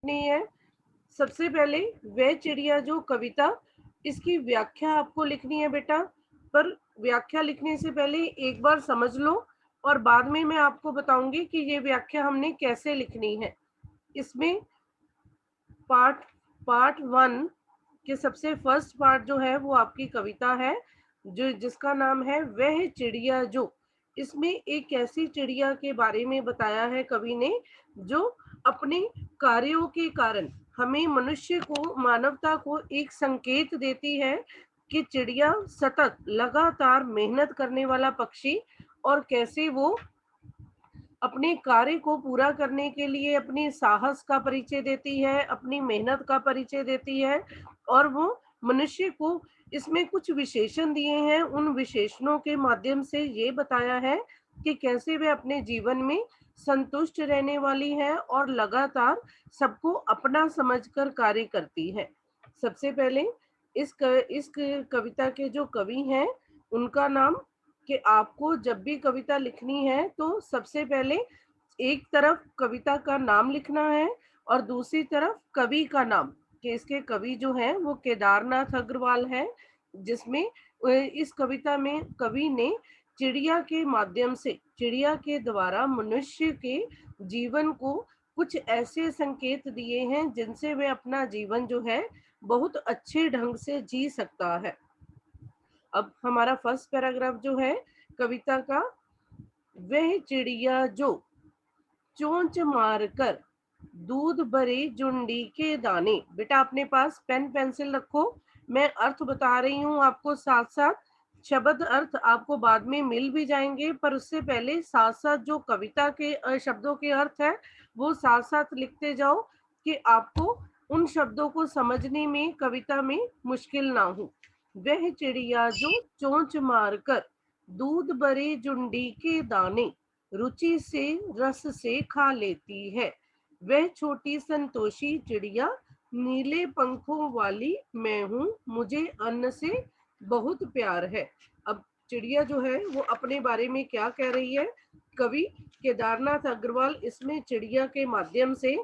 लिखनी है। सबसे पहले वह चिड़िया जो कविता, इसकी व्याख्या आपको लिखनी है बेटा। पर व्याख्या लिखने से पहले एक बार समझ लो और बाद में मैं आपको बताऊंगी कि ये व्याख्या हमने कैसे लिखनी है। इसमें पार्ट पार्ट 1 के सबसे फर्स्ट पार्ट जो है वो आपकी कविता है, जो जिसका नाम है वह चिड़िया जो। इसमें एक ऐसी चिड़िया के बारे में बताया है कवि ने, जो अपने कार्यों के कारण हमें मनुष्य को, मानवता को एक संकेत देती है कि चिड़िया सतत लगातार मेहनत करने वाला पक्षी, और कैसे वो अपने कार्य को पूरा करने के लिए अपनी साहस का परिचय देती है, अपनी मेहनत का परिचय देती है। और वो मनुष्य को इसमें कुछ विशेषण दिए हैं, उन विशेषणों के माध्यम से ये बताया है कि कैसे वे अपने जीवन में संतुष्ट रहने वाली है और लगातार सबको अपना समझकर कार्य करती है। सबसे पहले इस कविता के जो कवि हैं उनका नाम, कि आपको जब भी कविता लिखनी है तो सबसे पहले एक तरफ कविता का नाम लिखना है और दूसरी तरफ कवि का नाम, कि इसके कवि जो हैं वो केदारनाथ अग्रवाल है, जिसमें इस कविता में कवि ने चिड़िया के माध्यम से, चिड़िया के द्वारा मनुष्य के जीवन को कुछ ऐसे संकेत दिए हैं जिनसे वे अपना जीवन जो है बहुत अच्छे ढंग से जी सकता है। अब हमारा फर्स्ट पैराग्राफ जो है कविता का, वह चिड़िया जो चोंच मारकर दूध भरे जुंडी के दाने। बेटा अपने पास पेन पेंसिल रखो, मैं अर्थ बता रही हूँ आपको, साथ साथ शब्द अर्थ आपको बाद में मिल भी जाएंगे, पर उससे पहले साथ साथ जो कविता के शब्दों के अर्थ है वो साथ साथ लिखते जाओ, कि आपको उन शब्दों को समझने में कविता में मुश्किल ना हो। वह चिड़िया जो चोंच मारकर दूध भरे जुंडी के दाने रुचि से रस से खा लेती है, वह छोटी संतोषी चिड़िया नीले पंखों वाली मैं हूँ, मुझे अन्न से बहुत प्यार है। अब चिड़िया जो है वो अपने बारे में क्या कह रही है, कवि केदारनाथ अग्रवाल इसमें चिड़िया के माध्यम से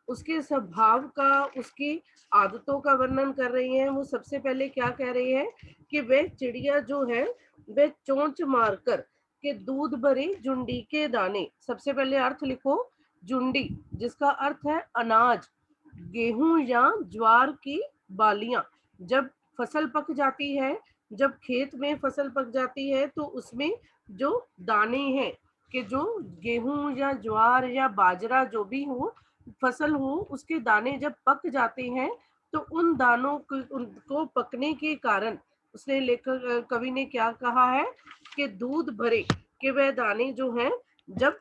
उसके स्वभाव का, उसकी आदतों का वर्णन कर रही हैं। वो सबसे पहले क्या कह रही है कि वह चिड़िया जो है वह चोंच मारकर के दूध भरे जुंडी के दाने। सबसे पहले अर्थ लिखो, जुंडी जिसका अर्थ है अनाज, गेहूं या ज्वार की बालियां। जब फसल पक जाती है, जब खेत में फसल पक जाती है तो उसमें जो दाने हैं, कि जो गेहूं या ज्वार या बाजरा जो भी हो फसल हो, उसके दाने जब पक जाते हैं तो उन दानों को, उनको पकने के कारण उसने लेखक कवि ने क्या कहा है कि दूध भरे, कि वह दाने जो हैं जब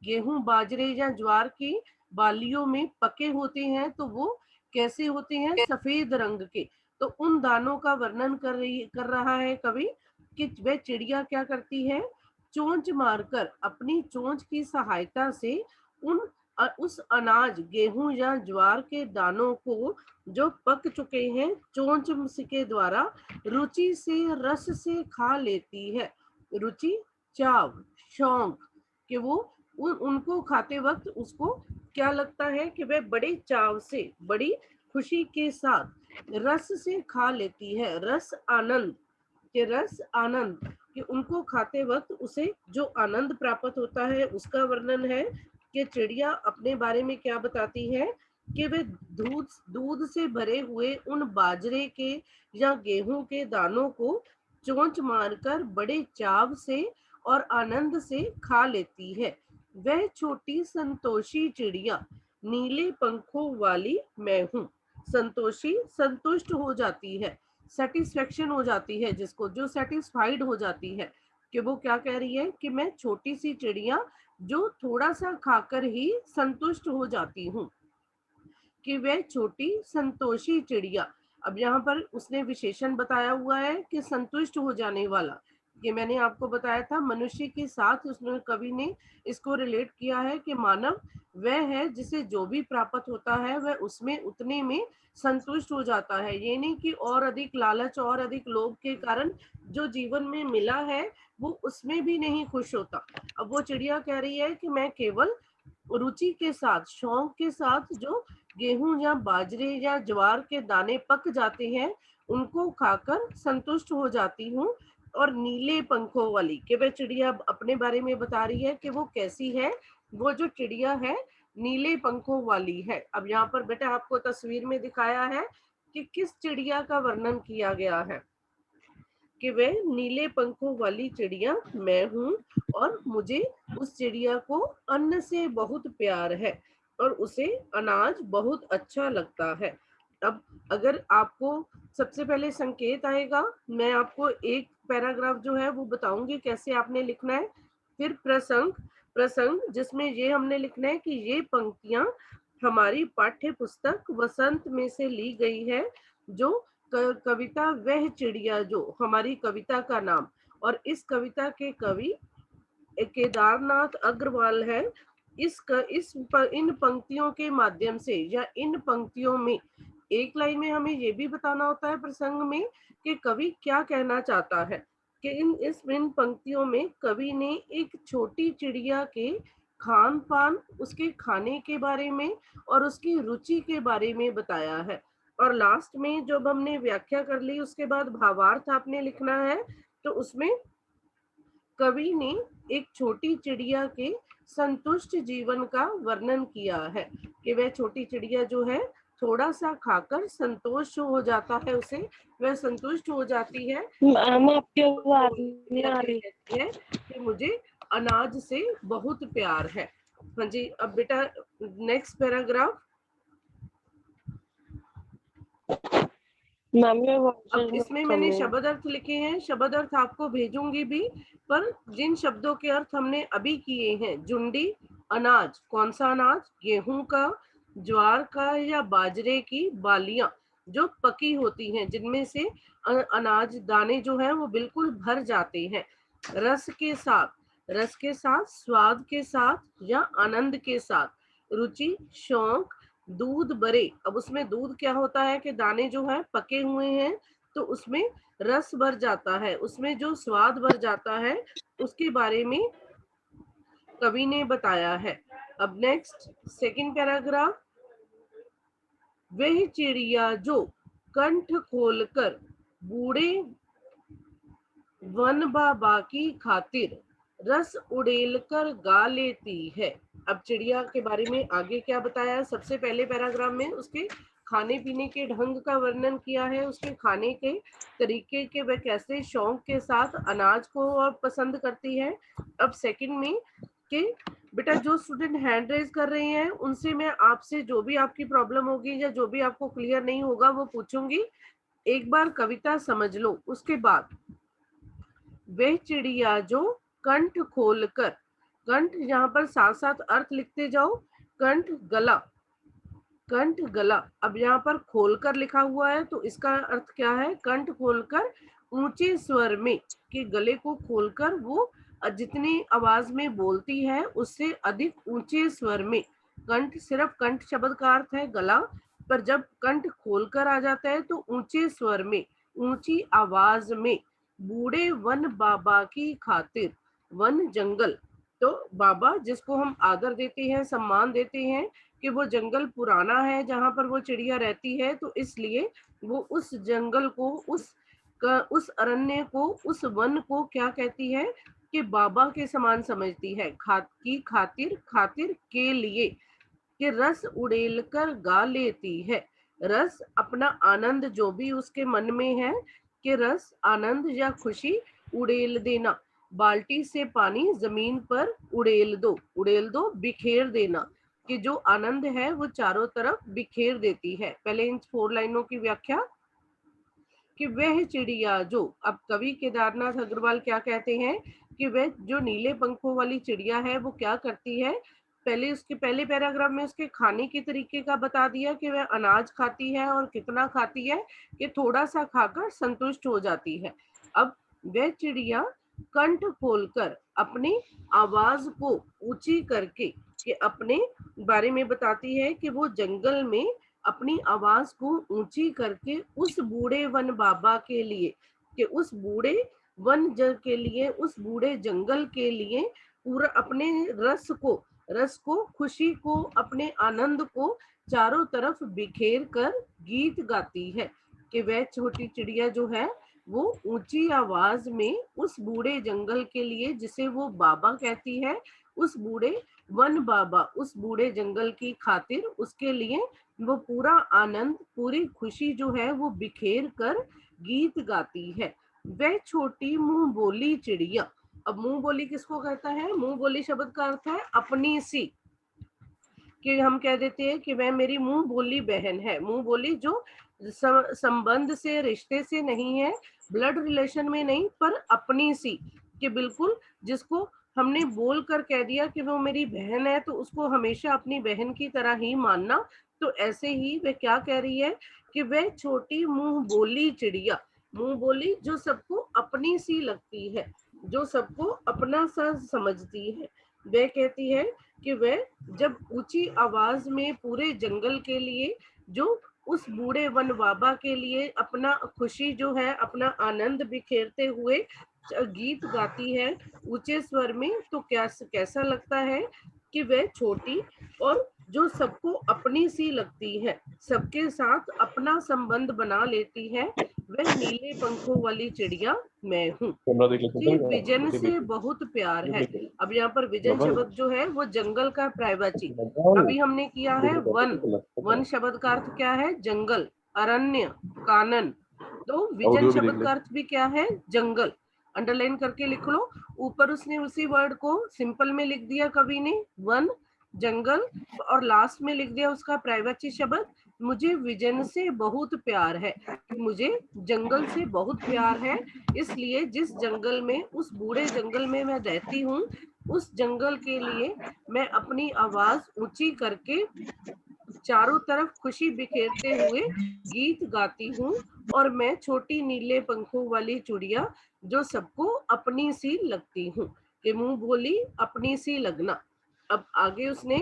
गेहूं बाजरे या ज्वार की बालियों में पके होते हैं तो वो कैसे होते हैं, सफेद रंग के। तो उन दानों का वर्णन कर रहा है कवि, कि वह चिड़िया क्या करती है, चोंच मारकर अपनी चोंच की सहायता से उस अनाज गेहूं या ज्वार के दानों को जो पक चुके हैं चोंच के द्वारा रुचि से रस से खा लेती है। रुचि, चाव, शौक, कि वो उनको खाते वक्त उसको क्या लगता है कि वह बड़े चाव से, बड़ी खुशी के साथ रस से खा लेती है। रस आनंद, कि रस आनंद, कि उनको खाते वक्त उसे जो आनंद प्राप्त होता है उसका वर्णन है। कि चिड़िया अपने बारे में क्या बताती है कि वे दूध दूध से भरे हुए उन बाजरे के या गेहूं के दानों को चोंच मारकर बड़े चाव से और आनंद से खा लेती है। वह छोटी संतोषी चिड़िया नीले पंखों वाली मैं हूँ। संतोषी, संतुष्ट हो जाती है, सेटिस्फेक्शन हो जाती है, जिसको जो सेटिस्फाइड हो जाती है, कि वो क्या कह रही है कि मैं छोटी सी चिड़िया जो थोड़ा सा खाकर ही संतुष्ट हो जाती हूँ, कि वह छोटी संतोषी चिड़िया। अब यहाँ पर उसने विशेषण बताया हुआ है कि संतुष्ट हो जाने वाला, ये मैंने आपको बताया था मनुष्य के साथ उसने, कवि ने इसको रिलेट किया है कि मानव वह है जिसे जो भी प्राप्त होता है वह उसमें उतने में संतुष्ट हो जाता है। ये नहीं कि और अधिक लालच और अधिक लोभ के कारण जो जीवन में मिला है वो उसमें भी नहीं खुश होता। अब वो चिड़िया कह रही है कि मैं केवल रुचि के साथ, शौक के साथ जो गेहूं या बाजरे या ज्वार के दाने पक जाते हैं उनको खाकर संतुष्ट हो जाती हूँ। और नीले पंखों वाली, कि वह चिड़िया अपने बारे में बता रही है कि वो कैसी है। वो जो चिड़िया है नीले पंखों वाली है। अब यहाँ पर बेटा आपको तस्वीर में दिखाया है कि किस चिड़िया का वर्णन किया गया है, कि वह नीले पंखों वाली चिड़िया मैं हूँ और मुझे उस चिड़िया को अन्न से बहुत प्यार है और उसे अनाज बहुत अच्छा लगता है। अब अगर आपको सबसे पहले संकेत आएगा, मैं आपको एक पैराग्राफ जो है वो बताऊंगी कैसे आपने लिखना है। फिर प्रसंग, प्रसंग जिसमें ये हमने लिखना है कि ये पंक्तियां हमारी पाठ्य पुस्तक वसंत में से ली गई है। जो कविता वह चिड़िया जो हमारी कविता का नाम, और इस कविता के कवि केदारनाथ अग्रवाल है। इन पंक्तियों के माध्यम से या इन पंक्तियों में एक लाइन में हमें ये भी बताना होता है प्रसंग में कि कवि क्या कहना चाहता है, कि इन पंक्तियों में कवि ने एक छोटी चिड़िया के खान पान, उसके खाने के बारे में और उसकी रुचि के बारे में बताया है। और लास्ट में जब हमने व्याख्या कर ली उसके बाद भावार्थ आपने लिखना है। तो उसमें कवि ने एक छोटी चिड़िया के संतुष्ट जीवन का वर्णन किया है, कि वह छोटी चिड़िया जो है थोड़ा सा खाकर संतोष हो जाता है, उसे वह संतुष्ट हो जाती है। मैम आपकी आवाज नहीं चिड़िया आ क्या रही। कहती है कि मुझे अनाज से बहुत प्यार है। हाँ जी, अब बेटा नेक्स्ट पैराग्राफ। मैम ये आवाज अब इसमें कम मैंने है। शब्द अर्थ लिखे हैं, शब्द अर्थ आपको भेजूंगी भी, पर जिन शब्दों के अर्थ हमने अभी किए हैं, जुंडी अनाज, कौन सा अनाज, गेहूं का, ज्वार का या बाजरे की बालियां जो पकी होती हैं, जिनमें से अनाज दाने जो हैं वो बिल्कुल भर जाते हैं। रस के साथ, रस के साथ, स्वाद के साथ या आनंद के साथ, रुचि, शौक, दूध भरे। अब उसमें दूध क्या होता है कि दाने जो है पके हुए हैं तो उसमें रस भर जाता है, उसमें जो स्वाद भर जाता है उसके बारे में कवि ने बताया है। अब नेक्स्ट सेकंड पैराग्राफ। वह चिड़िया जो कंठ खोलकर बूढ़े वन बाबा की खातिर रस उड़ेल कर गा लेती है। अब चिड़िया के बारे में आगे क्या बताया, सबसे पहले पैराग्राफ में उसके खाने पीने के ढंग का वर्णन किया है, उसके खाने के तरीके के, वह कैसे शौक के साथ अनाज को और पसंद करती है। अब सेकंड में कि बेटा जो स्टूडेंट हैंड रेज कर रहे हैं उनसे मैं आपसे जो भी आपकी प्रॉब्लम होगी या जो भी आपको क्लियर नहीं होगा वो पूछूंगी। एक बार कविता समझ लो, उसके बाद वह चिड़िया जो कंठ खोलकर, कंठ यहाँ पर साथ साथ अर्थ लिखते जाओ, कंठ गला, कंठ गला। अब यहाँ पर खोलकर लिखा हुआ है तो इसका अर्थ क्या है, कंठ खोलकर ऊंचे स्वर में, कि गले को खोलकर वो जितनी आवाज में बोलती है उससे अधिक ऊंचे स्वर में। कंठ, सिर्फ कंठ शब्द का अर्थ है गला, पर जब कंठ खोलकर आ जाता है तो ऊंचे स्वर में, ऊंची आवाज में, बूढ़े वन बाबा की खातिर, वन जंगल, तो बाबा जिसको हम आदर देते हैं, सम्मान देते हैं, कि वो जंगल पुराना है जहां पर वो चिड़िया रहती है, तो इसलिए वो उस जंगल को, उस अरण्य को, उस वन को क्या कहती है कि बाबा के समान समझती है। की खातिर, खातिर के लिए, कि रस उड़ेल कर गा लेती है। रस अपना आनंद जो भी उसके मन में है, कि रस आनंद या खुशी उड़ेल देना, बाल्टी से पानी जमीन पर उड़ेल दो, उड़ेल दो बिखेर देना, कि जो आनंद है वो चारों तरफ बिखेर देती है। पहले इन 4 लाइनों की व्याख्या, कि वह चिड़िया जो, अब कवि केदारनाथ अग्रवाल क्या कहते हैं कि वह जो नीले पंखों वाली चिड़िया है वो क्या करती है। पहले उसके पहले पैराग्राफ में उसके खाने के तरीके का बता दिया कि वह अनाज खाती है और कितना खाती है, कि थोड़ा सा खाकर संतुष्ट हो जाती है। अब वह चिड़िया कंठ खोलकर अपनी आवाज को ऊंची करके, कि अपने बारे में बताती है कि वो जंगल में अपनी आवाज को ऊंची करके उस बूढ़े वन बाबा के लिए, कि उस बूढ़े वन जल के लिए, उस बूढ़े जंगल के लिए पूरा अपने रस को रस को, खुशी को, अपने आनंद को चारों तरफ बिखेर कर गीत गाती है। कि वह छोटी चिड़िया जो है वो ऊंची आवाज में उस बूढ़े जंगल के लिए, जिसे वो बाबा कहती है, उस बूढ़े वन बाबा, उस बूढ़े जंगल की खातिर, उसके लिए वो पूरा आनंद, पूरी खुशी जो है वो बिखेर कर गीत गाती है। वह छोटी मुंह बोली चिड़िया। अब मुंह बोली किसको कहता है? मुंह बोली शब्द का अर्थ है अपनी सी, कि हम कह देते हैं कि वह मेरी मुंह बोली बहन है। मुंह बोली जो संबंध से, रिश्ते से नहीं है, ब्लड रिलेशन में नहीं, पर अपनी सी, कि बिल्कुल जिसको हमने बोल कर कह दिया कि वो मेरी बहन है, तो उसको हमेशा अपनी बहन की तरह ही मानना। तो ऐसे ही वह क्या कह रही है कि वह छोटी मुंह बोली चिड़िया, मुंह बोली जो सबको अपनी सी लगती है, जो सबको अपना सा समझती है, वह कहती है कि वह जब ऊंची आवाज में पूरे जंगल के लिए, जो उस बूढ़े वन बाबा के लिए अपना खुशी जो है, अपना आनंद बिखेरते हुए गीत गाती है ऊंचे स्वर में, तो कैसा लगता है कि वह छोटी और जो सबको अपनी सी लगती है, सबके साथ अपना संबंध बना लेती है, वह नीले पंखों वाली चिड़िया मैं हूँ। कैमरा देख मुझे लेते विजन से बहुत प्यार है। अब यहाँ पर विजन शब्द जो है वो जंगल का प्राइवेसी। अभी हमने किया है वन। वन शब्द का अर्थ क्या है? जंगल, अरण्य, कानन। तो विजन शब्द का अर्थ भी क्या है? जंगल। अंडरलाइन करके लिख लो। ऊपर उसने उसी वर्ड को सिंपल में लिख दिया कवि ने, वन, जंगल, और लास्ट में लिख दिया उसका प्राइवेसी शब्द। मुझे विजन से बहुत प्यार है, मुझे जंगल से बहुत प्यार है, इसलिए जिस जंगल में, उस बूढ़े जंगल में मैं रहती हूँ, उस जंगल के लिए मैं अपनी आवाज ऊंची करके चारों तरफ खुशी बिखेरते हुए गीत गाती हूँ। और मैं छोटी नीले पंखों वाली चिड़िया जो सबको अपनी सी लगती हूँ। कि मुंह बोली अपनी सी लगना। अब आगे उसने,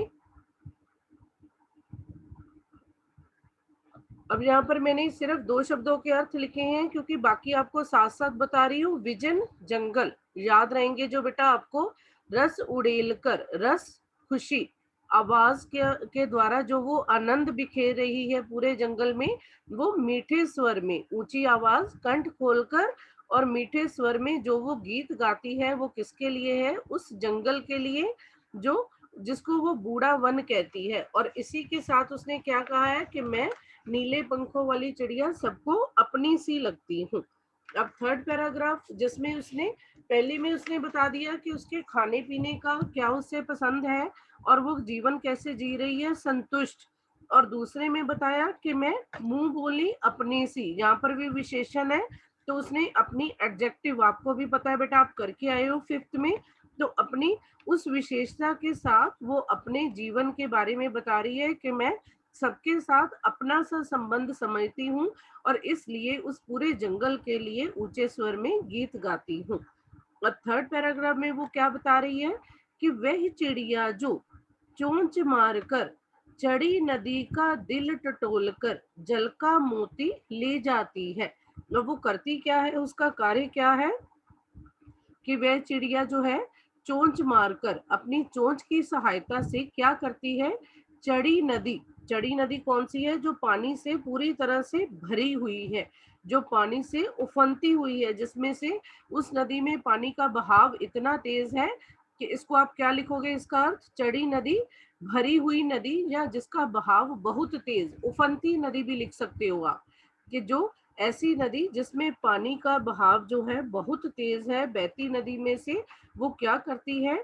अब यहाँ पर मैंने सिर्फ 2 शब्दों के अर्थ लिखे हैं, क्योंकि बाकी आपको साथ साथ बता रही हूँ। विजन, जंगल याद रहेंगे जो बेटा आपको। रस उड़ेल कर, रस खुशी, आवाज के द्वारा जो वो आनंद बिखेर रही है पूरे जंगल में, वो मीठे स्वर में, ऊंची आवाज, कंठ खोलकर और मीठे स्वर में जो वो गीत गाती है, वो किसके लिए है? उस जंगल के लिए, जो जिसको वो बूढ़ा वन कहती है। और इसी के साथ उसने क्या कहा है कि मैं नीले पंखों वाली चिड़िया सबको अपनी सी लगती हूँ। अब थर्ड पैराग्राफ, जिसमें उसने पहले में उसने बता दिया कि उसके खाने पीने का क्या उसे पसंद है और वो जीवन कैसे जी रही है, संतुष्ट। और दूसरे में बताया कि मैं मुंह बोली अपनी सी, यहाँ पर भी विशेषण है, तो उसने अपनी एडजेक्टिव, आपको भी पता है बेटा, आप करके आए हो 5th में, तो अपनी उस विशेषता के साथ वो अपने जीवन के बारे में बता रही है कि मैं सबके साथ अपना सा संबंध समझती हूँ, और इसलिए उस पूरे जंगल के लिए ऊंचे स्वर में गीत गाती हूँ। और थर्ड पैराग्राफ में वो क्या बता रही है कि वह चिड़िया जो चोंच मारकर चढ़ी नदी का दिल टटोल कर जल का मोती ले जाती है। और वो करती क्या है, उसका कार्य क्या है कि वह चिड़िया जो है चोंच मारकर, अपनी चोंच की सहायता से क्या करती है? चढ़ी नदी, चढ़ी नदी कौन सी है? जो पानी से पूरी तरह से भरी हुई है, जो पानी से उफनती हुई है, जिसमें से उस नदी में पानी का बहाव इतना तेज है कि इसको आप क्या लिखोगे? इसका अर्थ चढ़ी नदी, भरी हुई नदी, या जिसका बहाव बहुत तेज, उफनती नदी भी लिख सकते हो आप। कि जो ऐसी नदी जिसमें पानी का बहाव जो है बहुत तेज है, बहती नदी में से वो क्या करती है?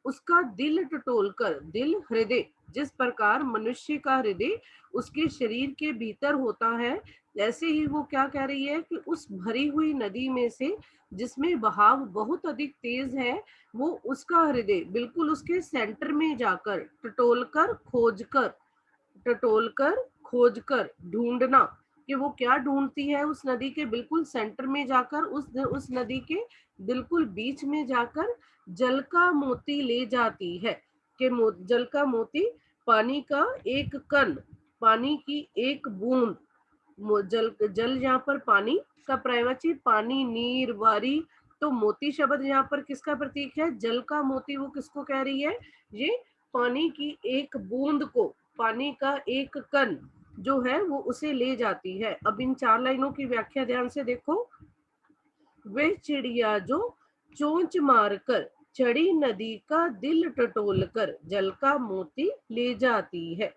उसका दिल टटोलकर, दिल हृदय, जिस प्रकार मनुष्य का हृदय उसके शरीर के भीतर होता है, ऐसे ही वो क्या कह रही है कि उस भरी हुई नदी में से, जिसमें बहाव बहुत अधिक तेज है, वो उसका हृदय बिल्कुल उसके सेंटर में जाकर टटोलकर खोजकर ढूंढना, कि वो क्या ढूंढती है? उस नदी के बिल्कुल सेंटर में जाकर, उस नदी के बिल्कुल बीच में जाकर जल का मोती ले जाती है। कि जल का मोती, पानी का एक कण, पानी की एक बूंद, जल जल यहाँ पर पानी का प्रैवाची, पानी, नीर, वारी। तो मोती शब्द यहाँ पर किसका प्रतीक है? जल का मोती। वो किसको कह रही है? ये पानी की एक बूंद को, पानी का एक कण जो है वो उसे ले जाती है। अब इन 4 लाइनों की व्याख्या ध्यान से देखो। वे चिड़िया जो चोंच मारकर चढ़ी नदी का दिल टटोल कर जल का मोती ले जाती है।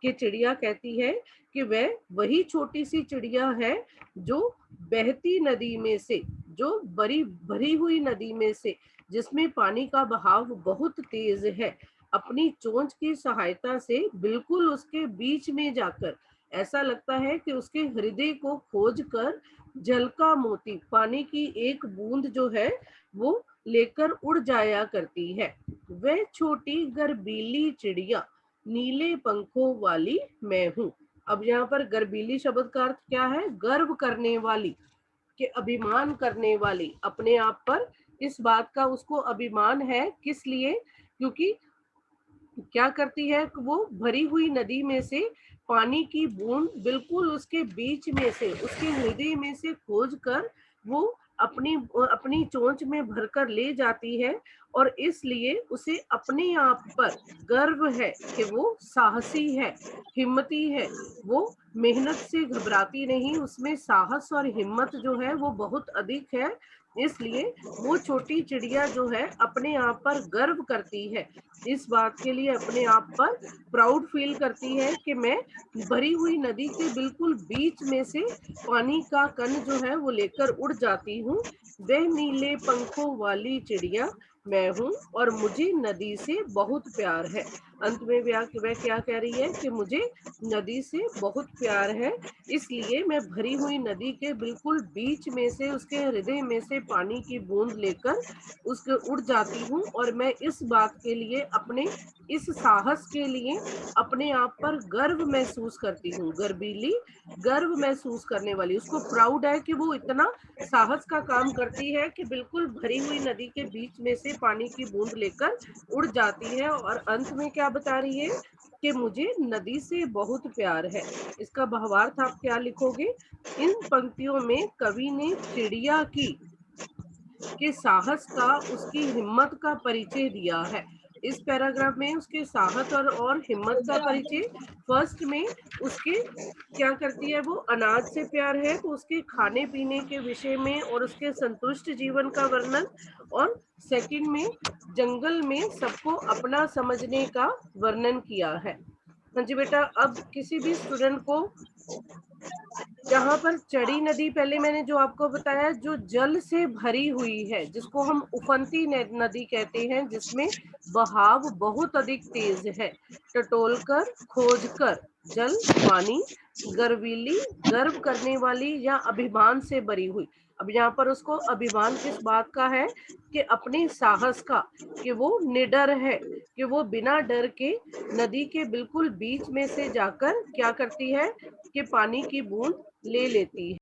कि चिड़िया कहती है कि वह वही छोटी सी चिड़िया है जो बहती नदी में से, जो बड़ी भरी हुई नदी में से, जिसमें पानी का बहाव बहुत तेज है, अपनी चोंच की सहायता से बिल्कुल उसके बीच में जाकर ऐसा लगता है कि उसके हृदय को खोज कर जल का मोती, पानी की एक बूंद जो है वो लेकर उड़ जाया करती है। वह छोटी गर्बीली चिड़िया नीले पंखों वाली मैं हूँ। अब यहाँ पर गर्बीली शब्द का अर्थ क्या है? गर्व करने वाली, के अभिमान करने वाली, अपने आप पर इस बात का उसको अभिमान है। किस लिए? क्योंकि क्या करती है कि वो भरी हुई नदी में से पानी की बूंद बिल्कुल उसके बीच में से, उसके हृदय में से खोज कर वो अपनी अपनी चोंच में भरकर ले जाती है। और इसलिए उसे अपने आप पर गर्व है कि वो साहसी है, हिम्मती है। वो मेहनत से घबराती नहीं, उसमें साहस और हिम्मत जो है वो बहुत अधिक है। इसलिए वो छोटी चिड़िया जो है अपने आप पर गर्व करती है, इस बात के लिए अपने आप पर प्राउड फील करती है कि मैं भरी हुई नदी के बिल्कुल बीच में से पानी का कण जो है वो लेकर उड़ जाती हूँ। वह नीले पंखों वाली चिड़िया मैं हूँ और मुझे नदी से बहुत प्यार है। अंत में वह क्या कह रही है कि मुझे नदी से बहुत प्यार है, इसलिए मैं भरी हुई नदी के बिल्कुल बीच में से, उसके हृदय में से पानी की बूंद लेकर उसके उड़ जाती हूँ। और मैं इस बात के लिए, अपने इस साहस के लिए अपने आप पर गर्व महसूस करती हूँ। गर्बीली, गर्व महसूस करने वाली, उसको प्राउड है कि वो इतना साहस का काम करती है कि बिल्कुल भरी हुई नदी के बीच में से पानी की बूंद लेकर उड़ जाती है। और अंत में क्या बता रही है कि मुझे नदी से बहुत प्यार है। इसका भावार्थ आप क्या लिखोगे? इन पंक्तियों में कवि ने चिड़िया की के साहस का, उसकी हिम्मत का परिचय दिया है। इस पैराग्राफ में उसके साहस और हिम्मत का परिचय, फर्स्ट में उसके क्या करती है, वो अनाज से प्यार है तो उसके खाने पीने के विषय में और उसके संतुष्ट जीवन का वर्णन, और सेकंड में जंगल में सबको अपना समझने का वर्णन किया है। हाँ जी बेटा, अब किसी भी स्टूडेंट को जहाँ पर चड़ी नदी, पहले मैंने जो आपको बताया, जो जल से भरी हुई है, जिसको हम उफनती नदी कहते हैं, जिसमें बहाव बहुत अधिक तेज है, टटोल कर, खोज कर, जल पानी, गर्वीली, गर्व करने वाली या अभिमान से भरी हुई। अब यहाँ पर उसको अभिमान किस बात का है? कि अपने साहस का, कि वो निडर है, कि वो बिना डर के नदी के बिल्कुल बीच में से जाकर क्या करती है कि पानी की बूंद ले लेती है।